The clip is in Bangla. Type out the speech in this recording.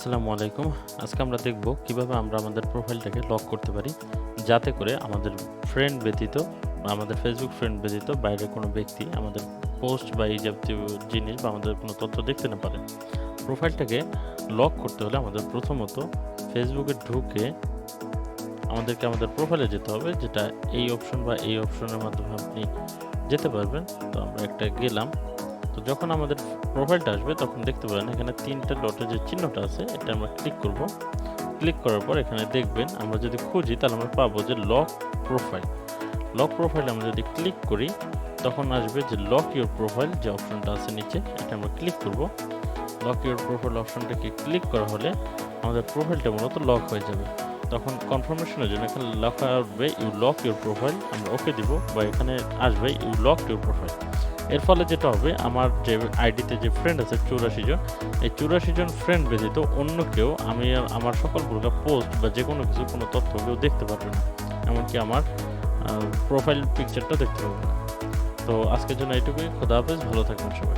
আসসালামু আলাইকুম। আজকে আমরা দেখব কিভাবে আমরা আমাদের প্রোফাইলটাকে লক করতে পারি। যাতে করে আমাদের ফ্রেন্ড ব্যতীত বা আমাদের Facebook ফ্রেন্ড ব্যতীত বাইরের কোনো ব্যক্তি আমাদের পোস্ট বা এই জাতীয় জিনিস বা আমাদের কোনো তথ্য দেখতে না পারে। প্রোফাইলটাকে লক করতে হলে আমাদের প্রথমত Facebook এ ঢুকে আমাদেরকে আমাদের প্রোফাইলে যেতে হবে, যেটা এই অপশন বা এই অপশনের মাধ্যমে আপনি যেতে পারবেন। তো আমরা একটা গেলাম। তো যখন আমাদের প্রোফাইলটা আসবে তখন দেখতে পাবেন এখানে ৩ টা ডটের যে চিহ্নটা আছে এটা আমরা ক্লিক করব। ক্লিক করার পর এখানে দেখবেন আমরা যদি খুঁজি তাহলে আমরা পাবো যে লক প্রোফাইল। লক প্রোফাইলে আমরা যদি ক্লিক করি তখন আসবে যে লক ইউর প্রোফাইল যে অপশনটা আছে নিচে, এটা আমরা ক্লিক করব। লক ইউর প্রোফাইল অপশনটাকে ক্লিক করা হলে আমাদের প্রোফাইলটা মূলত লক হয়ে যাবে। তখন কনফার্মেশনের জন্য এখানে লেখা আসবে ইউ লক ইউর প্রোফাইল, আমরা ওকে দিব বা এখানে আসবে ইউ লক ইউর প্রোফাইল। এর ফলে যেটা হবে আমার যে আইডিতে যে ফ্রেন্ড আছে ৮৪ জন, এই ৮৪ জন ফ্রেন্ড ব্যতীত অন্য কেউ আমি আর আমার সকল প্রকার পোস্ট বা যেকোনো কিছু কোনো তথ্য কেউ দেখতে পারবে না। এমনকি আমার প্রোফাইল পিকচারটাও দেখতে পারবে না। তো আজকের জন্য এইটুকুই। খোদা হাফেজ, ভালো থাকবেন সবাই।